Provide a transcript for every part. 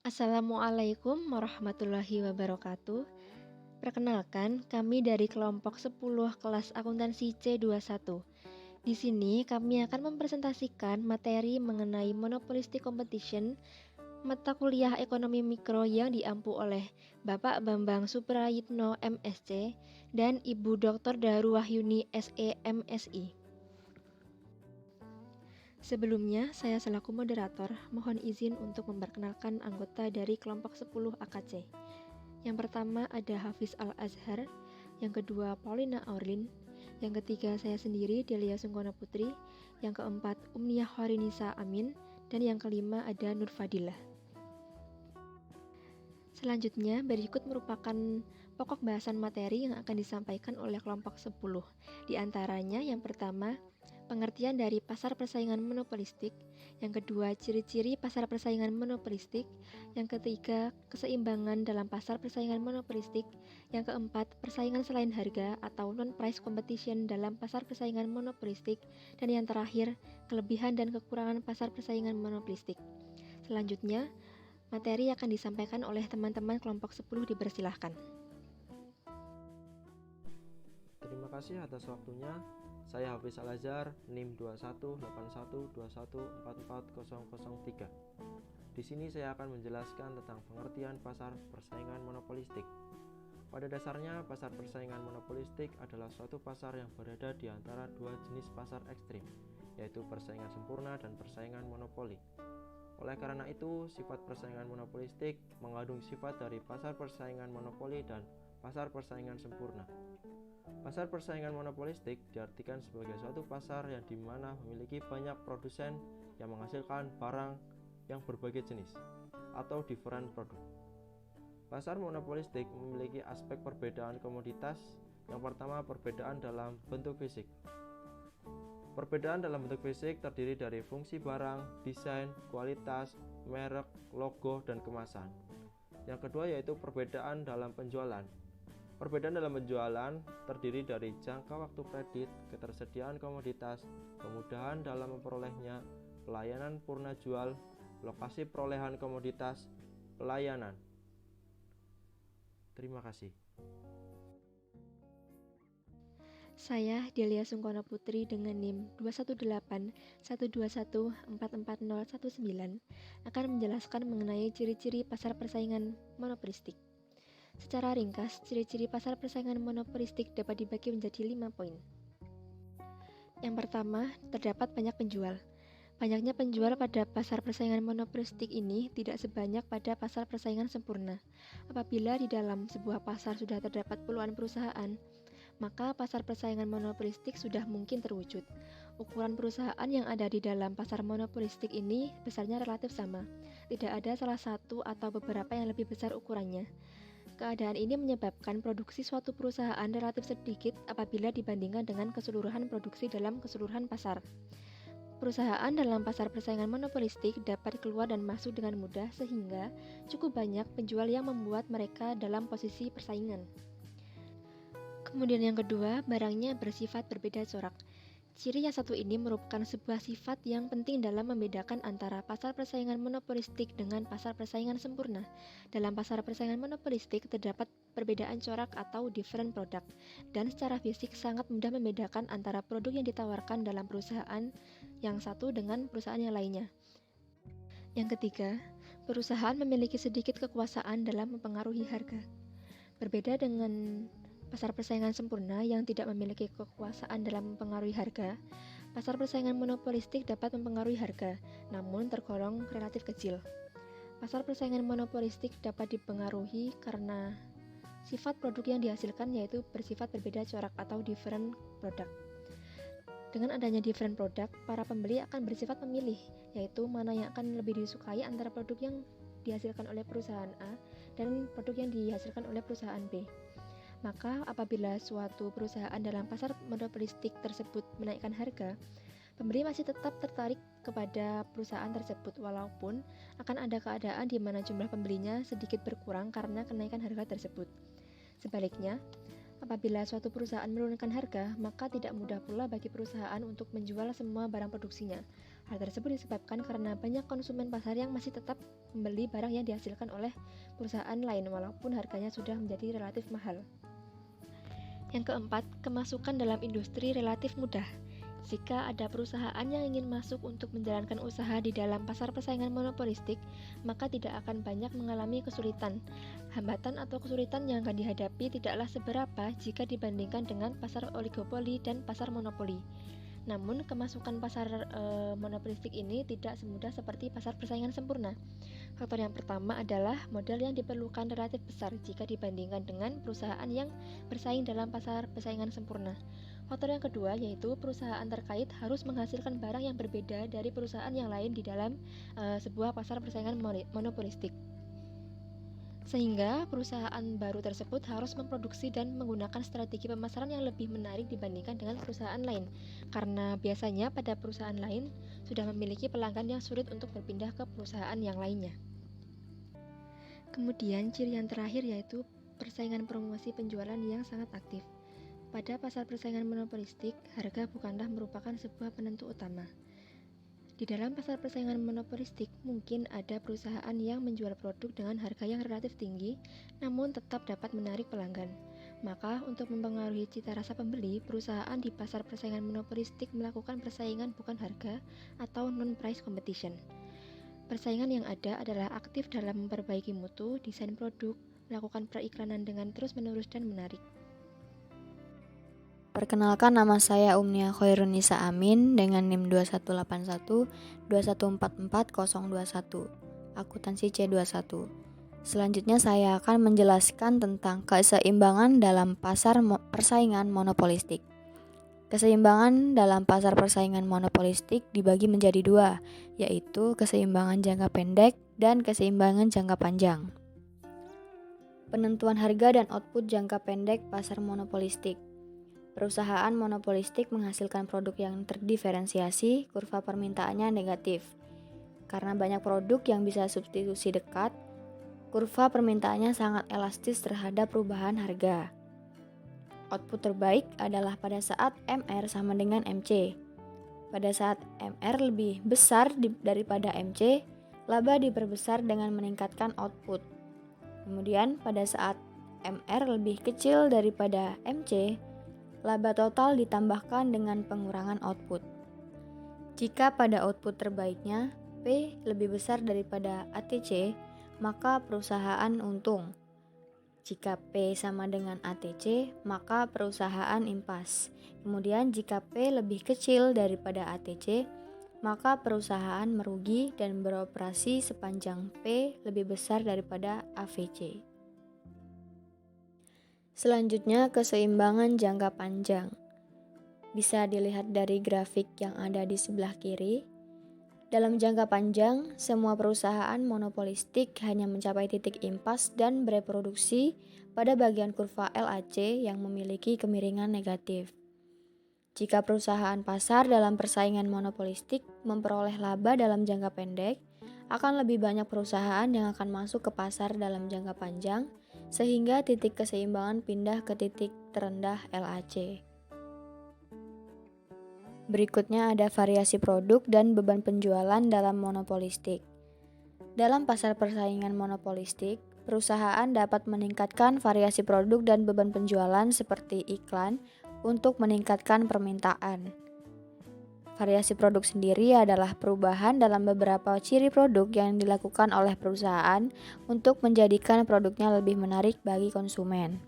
Assalamualaikum warahmatullahi wabarakatuh. Perkenalkan, kami dari kelompok 10 kelas akuntansi C21. Di sini kami akan mempresentasikan materi mengenai monopolistic competition mata kuliah ekonomi mikro yang diampu oleh Bapak Bambang Suprayitno MSc dan Ibu Dr. Daru Wahyuni SE MSI. Sebelumnya, saya selaku moderator mohon izin untuk memperkenalkan anggota dari kelompok 10 AKC. Yang pertama ada Hafiz Al-Azhar, yang kedua Paulina Aurlin, yang ketiga saya sendiri Delia Sungkono Putri, yang keempat Umniyah Horinisa Amin, dan yang kelima ada Nur Fadilah. Selanjutnya, berikut merupakan pokok bahasan materi yang akan disampaikan oleh kelompok 10. Di antaranya, yang pertama, pengertian dari pasar persaingan monopolistik, yang kedua, ciri-ciri pasar persaingan monopolistik, yang ketiga, keseimbangan dalam pasar persaingan monopolistik, yang keempat, persaingan selain harga atau non-price competition dalam pasar persaingan monopolistik, dan yang terakhir, kelebihan dan kekurangan pasar persaingan monopolistik. Selanjutnya, materi akan disampaikan oleh teman-teman kelompok 10 dipersilahkan. Terima kasih atas waktunya. Saya Hafiz Al-Azhar, NIM 218121444003. Di sini saya akan menjelaskan tentang pengertian pasar persaingan monopolistik. Pada dasarnya, pasar persaingan monopolistik adalah suatu pasar yang berada di antara dua jenis pasar ekstrim, yaitu persaingan sempurna dan persaingan monopoli. Oleh karena itu, sifat persaingan monopolistik mengandung sifat dari pasar persaingan monopoli dan pasar persaingan sempurna. Pasar persaingan monopolistik diartikan sebagai suatu pasar yang dimana memiliki banyak produsen yang menghasilkan barang yang berbagai jenis atau different product. Pasar monopolistik memiliki aspek perbedaan komoditas. Yang pertama, perbedaan dalam bentuk fisik. Perbedaan dalam bentuk fisik terdiri dari fungsi barang, desain, kualitas, merek, logo, dan kemasan. Yang kedua yaitu perbedaan dalam penjualan. Perbedaan dalam penjualan terdiri dari jangka waktu kredit, ketersediaan komoditas, kemudahan dalam memperolehnya, pelayanan purna jual, lokasi perolehan komoditas, pelayanan. Terima kasih. Saya Delia Sungkono Putri dengan NIM 21812144019 akan menjelaskan mengenai ciri-ciri pasar persaingan monopolistik. Secara ringkas, ciri-ciri pasar persaingan monopolistik dapat dibagi menjadi 5 poin. Yang pertama, terdapat banyak penjual. Banyaknya penjual pada pasar persaingan monopolistik ini tidak sebanyak pada pasar persaingan sempurna. Apabila di dalam sebuah pasar sudah terdapat puluhan perusahaan, maka pasar persaingan monopolistik sudah mungkin terwujud. Ukuran perusahaan yang ada di dalam pasar monopolistik ini besarnya relatif sama. Tidak ada salah satu atau beberapa yang lebih besar ukurannya. Keadaan ini menyebabkan produksi suatu perusahaan relatif sedikit apabila dibandingkan dengan keseluruhan produksi dalam keseluruhan pasar. Perusahaan dalam pasar persaingan monopolistik dapat keluar dan masuk dengan mudah sehingga cukup banyak penjual yang membuat mereka dalam posisi persaingan. Kemudian yang kedua, barangnya bersifat berbeda corak. Ciri yang satu ini merupakan sebuah sifat yang penting dalam membedakan antara pasar persaingan monopolistik dengan pasar persaingan sempurna. Dalam pasar persaingan monopolistik terdapat perbedaan corak atau different product, dan secara fisik sangat mudah membedakan antara produk yang ditawarkan dalam perusahaan yang satu dengan perusahaan yang lainnya. Yang ketiga, perusahaan memiliki sedikit kekuasaan dalam mempengaruhi harga. Berbeda dengan pasar persaingan sempurna yang tidak memiliki kekuasaan dalam mempengaruhi harga, pasar persaingan monopolistik dapat mempengaruhi harga, namun tergolong relatif kecil. Pasar persaingan monopolistik dapat dipengaruhi karena sifat produk yang dihasilkan yaitu bersifat berbeda corak atau different product. Dengan adanya different product, para pembeli akan bersifat memilih, yaitu mana yang akan lebih disukai antara produk yang dihasilkan oleh perusahaan A dan produk yang dihasilkan oleh perusahaan B. Maka apabila suatu perusahaan dalam pasar monopolistik tersebut menaikkan harga, pembeli masih tetap tertarik kepada perusahaan tersebut walaupun akan ada keadaan di mana jumlah pembelinya sedikit berkurang karena kenaikan harga tersebut. Sebaliknya, apabila suatu perusahaan menurunkan harga, maka tidak mudah pula bagi perusahaan untuk menjual semua barang produksinya. Hal tersebut disebabkan karena banyak konsumen pasar yang masih tetap membeli barang yang dihasilkan oleh perusahaan lain walaupun harganya sudah menjadi relatif mahal. Yang keempat, kemasukan dalam industri relatif mudah. Jika ada perusahaan yang ingin masuk untuk menjalankan usaha di dalam pasar persaingan monopolistik, maka tidak akan banyak mengalami kesulitan. Hambatan atau kesulitan yang akan dihadapi tidaklah seberapa jika dibandingkan dengan pasar oligopoli dan pasar monopoli. Namun, kemasukan pasar monopolistik ini tidak semudah seperti pasar persaingan sempurna. Faktor yang pertama adalah modal yang diperlukan relatif besar jika dibandingkan dengan perusahaan yang bersaing dalam pasar persaingan sempurna. Faktor yang kedua yaitu perusahaan terkait harus menghasilkan barang yang berbeda dari perusahaan yang lain di dalam sebuah pasar persaingan monopolistik. Sehingga perusahaan baru tersebut harus memproduksi dan menggunakan strategi pemasaran yang lebih menarik dibandingkan dengan perusahaan lain, karena biasanya pada perusahaan lain sudah memiliki pelanggan yang sulit untuk berpindah ke perusahaan yang lainnya. Kemudian ciri yang terakhir yaitu persaingan promosi penjualan yang sangat aktif. Pada pasar persaingan monopolistik, harga bukanlah merupakan sebuah penentu utama. Di dalam pasar persaingan monopolistik, mungkin ada perusahaan yang menjual produk dengan harga yang relatif tinggi, namun tetap dapat menarik pelanggan. Maka, untuk mempengaruhi cita rasa pembeli, perusahaan di pasar persaingan monopolistik melakukan persaingan bukan harga atau non-price competition. Persaingan yang ada adalah aktif dalam memperbaiki mutu, desain produk, melakukan periklanan dengan terus-menerus dan menarik. Perkenalkan, nama saya Umnia Khairunisa Amin dengan NIM 218121444021, akuntansi C21. Selanjutnya saya akan menjelaskan tentang keseimbangan dalam pasar persaingan monopolistik. Keseimbangan dalam pasar persaingan monopolistik dibagi menjadi dua, yaitu keseimbangan jangka pendek dan keseimbangan jangka panjang. Penentuan harga dan output jangka pendek pasar monopolistik. Perusahaan monopolistik menghasilkan produk yang terdiferensiasi, kurva permintaannya negatif. Karena banyak produk yang bisa substitusi dekat, kurva permintaannya sangat elastis terhadap perubahan harga. Output terbaik adalah pada saat MR sama dengan MC. Pada saat MR lebih besar daripada MC, laba diperbesar dengan meningkatkan output. Kemudian pada saat MR lebih kecil daripada MC, laba total ditambahkan dengan pengurangan output. Jika pada output terbaiknya P lebih besar daripada ATC, maka perusahaan untung. Jika P sama dengan ATC, maka perusahaan impas. Kemudian jika P lebih kecil daripada ATC, maka perusahaan merugi dan beroperasi sepanjang P lebih besar daripada AVC. Selanjutnya, keseimbangan jangka panjang. Bisa dilihat dari grafik yang ada di sebelah kiri. Dalam jangka panjang, semua perusahaan monopolistik hanya mencapai titik impas dan bereproduksi pada bagian kurva LAC yang memiliki kemiringan negatif. Jika perusahaan pasar dalam persaingan monopolistik memperoleh laba dalam jangka pendek, akan lebih banyak perusahaan yang akan masuk ke pasar dalam jangka panjang, sehingga titik keseimbangan pindah ke titik terendah LAC. Berikutnya ada variasi produk dan beban penjualan dalam monopolistik. Dalam pasar persaingan monopolistik, perusahaan dapat meningkatkan variasi produk dan beban penjualan seperti iklan untuk meningkatkan permintaan. Variasi produk sendiri adalah perubahan dalam beberapa ciri produk yang dilakukan oleh perusahaan untuk menjadikan produknya lebih menarik bagi konsumen.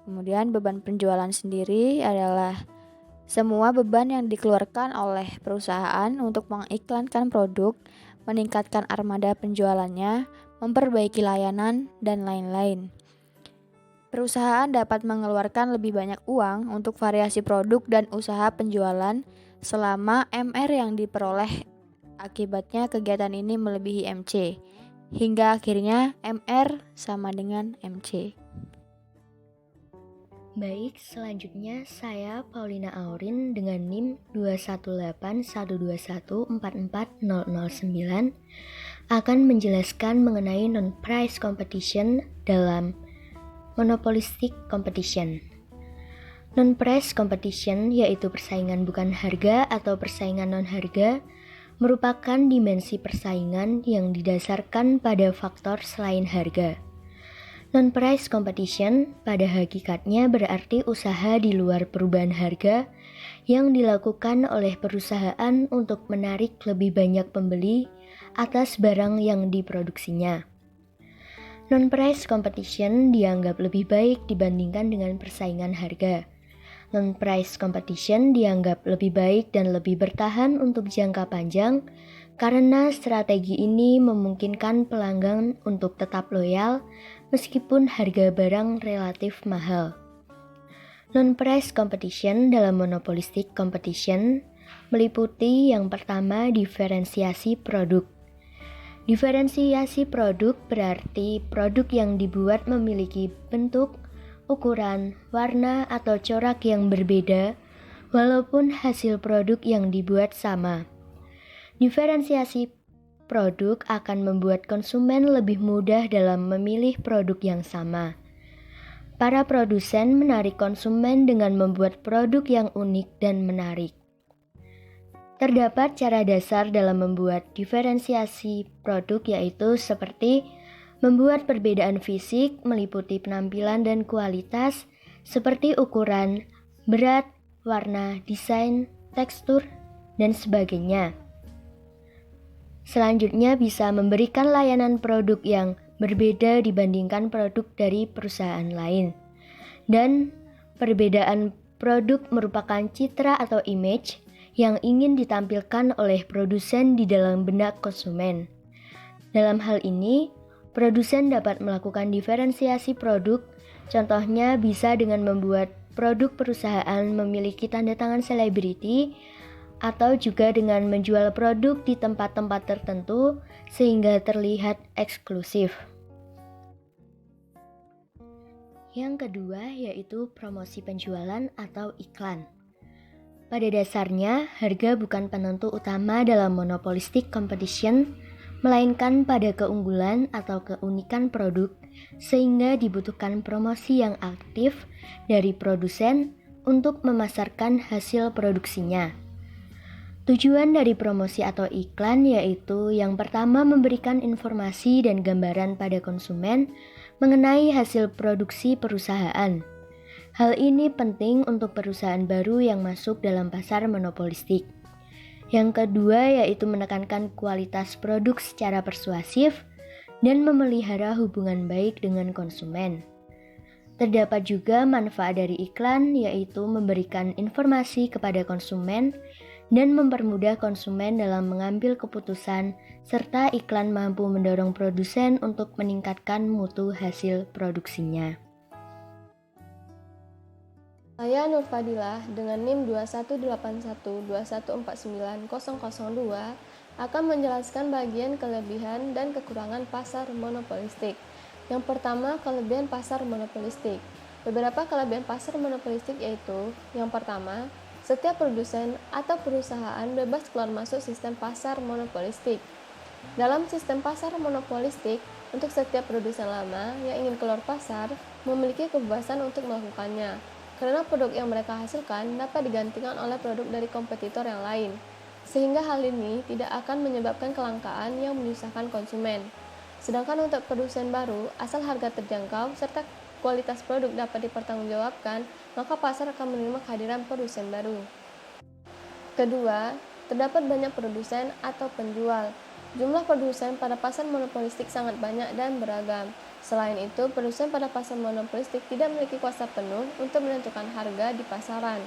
Kemudian beban penjualan sendiri adalah semua beban yang dikeluarkan oleh perusahaan untuk mengiklankan produk, meningkatkan armada penjualannya, memperbaiki layanan, dan lain-lain. Perusahaan dapat mengeluarkan lebih banyak uang untuk variasi produk dan usaha penjualan selama MR yang diperoleh akibatnya kegiatan ini melebihi MC, hingga akhirnya MR sama dengan MC. Baik, selanjutnya saya Paulina Aurin dengan NIM 21812144009 akan menjelaskan mengenai non-price competition dalam monopolistic competition. Non-price competition yaitu persaingan bukan harga atau persaingan non-harga merupakan dimensi persaingan yang didasarkan pada faktor selain harga. Non-price competition pada hakikatnya berarti usaha di luar perubahan harga yang dilakukan oleh perusahaan untuk menarik lebih banyak pembeli atas barang yang diproduksinya. Non-price competition dianggap lebih baik dibandingkan dengan persaingan harga. Non-price competition dianggap lebih baik dan lebih bertahan untuk jangka panjang karena strategi ini memungkinkan pelanggan untuk tetap loyal meskipun harga barang relatif mahal. Non-price competition dalam monopolistic competition meliputi yang pertama diferensiasi produk. Diferensiasi produk berarti produk yang dibuat memiliki bentuk, ukuran, warna, atau corak yang berbeda, walaupun hasil produk yang dibuat sama. Diferensiasi produk akan membuat konsumen lebih mudah dalam memilih produk yang sama. Para produsen menarik konsumen dengan membuat produk yang unik dan menarik. Terdapat cara dasar dalam membuat diferensiasi produk yaitu seperti membuat perbedaan fisik meliputi penampilan dan kualitas seperti ukuran, berat, warna, desain, tekstur, dan sebagainya. Selanjutnya bisa memberikan layanan produk yang berbeda dibandingkan produk dari perusahaan lain. Dan perbedaan produk merupakan citra atau image yang ingin ditampilkan oleh produsen di dalam benak konsumen. Dalam hal ini, produsen dapat melakukan diferensiasi produk, contohnya bisa dengan membuat produk perusahaan memiliki tanda tangan selebriti, atau juga dengan menjual produk di tempat-tempat tertentu sehingga terlihat eksklusif. Yang kedua yaitu promosi penjualan atau iklan. Pada dasarnya, harga bukan penentu utama dalam monopolistic competition, melainkan pada keunggulan atau keunikan produk, sehingga dibutuhkan promosi yang aktif dari produsen untuk memasarkan hasil produksinya. Tujuan dari promosi atau iklan yaitu yang pertama memberikan informasi dan gambaran pada konsumen mengenai hasil produksi perusahaan. Hal ini penting untuk perusahaan baru yang masuk dalam pasar monopolistik. Yang kedua yaitu menekankan kualitas produk secara persuasif dan memelihara hubungan baik dengan konsumen. Terdapat juga manfaat dari iklan yaitu memberikan informasi kepada konsumen dan mempermudah konsumen dalam mengambil keputusan serta iklan mampu mendorong produsen untuk meningkatkan mutu hasil produksinya. Saya Nur Fadilah dengan NIM 21812149002 akan menjelaskan bagian kelebihan dan kekurangan pasar monopolistik. Yang pertama, kelebihan pasar monopolistik. Beberapa kelebihan pasar monopolistik yaitu: yang pertama, setiap produsen atau perusahaan bebas keluar masuk sistem pasar monopolistik. Dalam sistem pasar monopolistik, untuk setiap produsen lama yang ingin keluar pasar memiliki kebebasan untuk melakukannya, karena produk yang mereka hasilkan dapat digantikan oleh produk dari kompetitor yang lain, sehingga hal ini tidak akan menyebabkan kelangkaan yang menyusahkan konsumen. Sedangkan untuk produsen baru, asal harga terjangkau serta kualitas produk dapat dipertanggungjawabkan, maka pasar akan menerima kehadiran produsen baru. Kedua, terdapat banyak produsen atau penjual. Jumlah produsen pada pasar monopolistik sangat banyak dan beragam. Selain itu, produsen pada pasar monopolistik tidak memiliki kuasa penuh untuk menentukan harga di pasaran.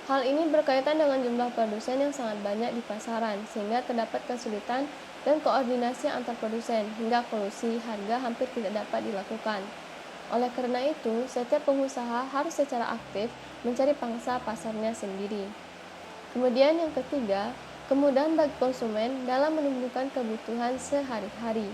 Hal ini berkaitan dengan jumlah produsen yang sangat banyak di pasaran, sehingga terdapat kesulitan dan koordinasi antar produsen, hingga kolusi harga hampir tidak dapat dilakukan. Oleh karena itu, setiap pengusaha harus secara aktif mencari pangsa pasarnya sendiri. Kemudian yang ketiga, kemudahan bagi konsumen dalam menentukan kebutuhan sehari-hari.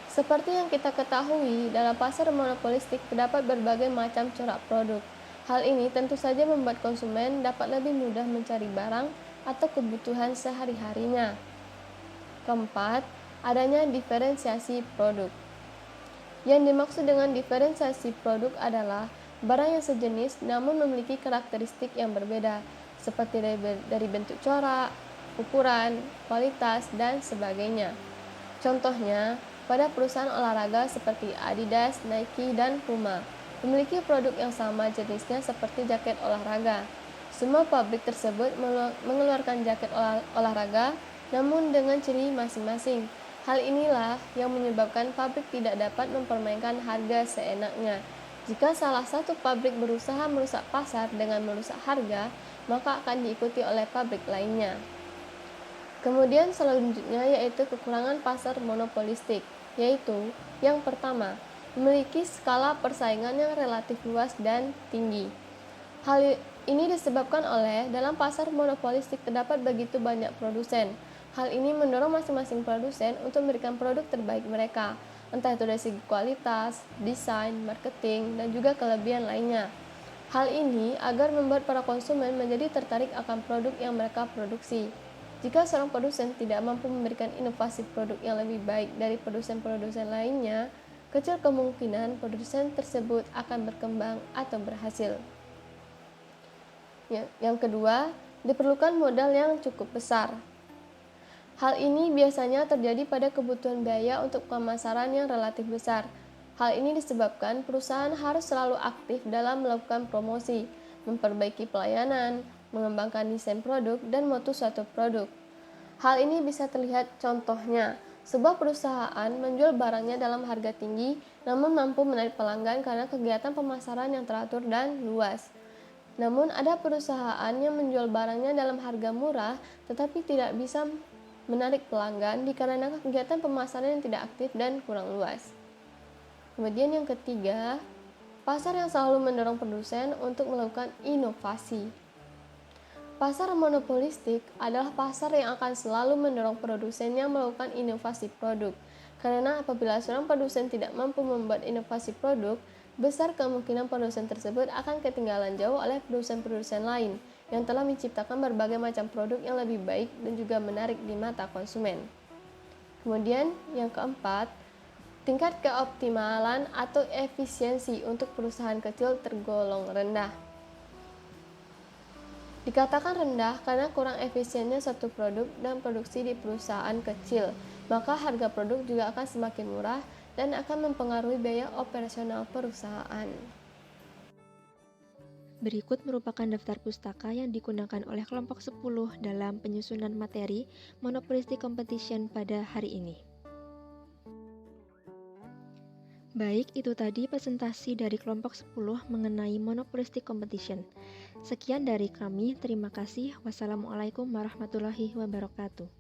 Seperti yang kita ketahui, dalam pasar monopolistik terdapat berbagai macam corak produk. Hal ini tentu saja membuat konsumen dapat lebih mudah mencari barang atau kebutuhan sehari-harinya. Keempat, adanya diferensiasi produk. Yang dimaksud dengan diferensiasi produk adalah barang yang sejenis namun memiliki karakteristik yang berbeda, seperti dari bentuk corak, ukuran, kualitas, dan sebagainya. Contohnya, pada perusahaan olahraga seperti Adidas, Nike, dan Puma memiliki produk yang sama jenisnya seperti jaket olahraga. Semua pabrik tersebut mengeluarkan jaket olahraga namun dengan ciri masing-masing. Hal inilah yang menyebabkan pabrik tidak dapat mempermainkan harga seenaknya. Jika salah satu pabrik berusaha merusak pasar dengan merusak harga, maka akan diikuti oleh pabrik lainnya. Kemudian selanjutnya yaitu kekurangan pasar monopolistik, yaitu yang pertama, memiliki skala persaingan yang relatif luas dan tinggi. Hal ini disebabkan oleh dalam pasar monopolistik terdapat begitu banyak produsen. Hal ini mendorong masing-masing produsen untuk memberikan produk terbaik mereka, entah itu dari segi kualitas, desain, marketing, dan juga kelebihan lainnya. Hal ini agar membuat para konsumen menjadi tertarik akan produk yang mereka produksi. Jika seorang produsen tidak mampu memberikan inovasi produk yang lebih baik dari produsen-produsen lainnya, kecil kemungkinan produsen tersebut akan berkembang atau berhasil. Yang kedua, diperlukan modal yang cukup besar. Hal ini biasanya terjadi pada kebutuhan biaya untuk pemasaran yang relatif besar. Hal ini disebabkan perusahaan harus selalu aktif dalam melakukan promosi, memperbaiki pelayanan, mengembangkan desain produk, dan mutu suatu produk. Hal ini bisa terlihat contohnya, sebuah perusahaan menjual barangnya dalam harga tinggi, namun mampu menarik pelanggan karena kegiatan pemasaran yang teratur dan luas. Namun ada perusahaan yang menjual barangnya dalam harga murah, tetapi tidak bisa menarik pelanggan dikarenakan kegiatan pemasaran yang tidak aktif dan kurang luas. Kemudian yang ketiga, pasar yang selalu mendorong produsen untuk melakukan inovasi. Pasar monopolistik adalah pasar yang akan selalu mendorong produsennya melakukan inovasi produk. Karena apabila seorang produsen tidak mampu membuat inovasi produk, besar kemungkinan produsen tersebut akan ketinggalan jauh oleh produsen-produsen lain yang telah menciptakan berbagai macam produk yang lebih baik dan juga menarik di mata konsumen. Kemudian yang keempat, tingkat keoptimalan atau efisiensi untuk perusahaan kecil tergolong rendah. Dikatakan rendah karena kurang efisiennya suatu produk dan produksi di perusahaan kecil, maka harga produk juga akan semakin murah dan akan mempengaruhi biaya operasional perusahaan. Berikut merupakan daftar pustaka yang digunakan oleh kelompok 10 dalam penyusunan materi Monopolistic Competition pada hari ini. Baik, itu tadi presentasi dari kelompok 10 mengenai Monopolistic Competition. Sekian dari kami, terima kasih. Wassalamualaikum warahmatullahi wabarakatuh.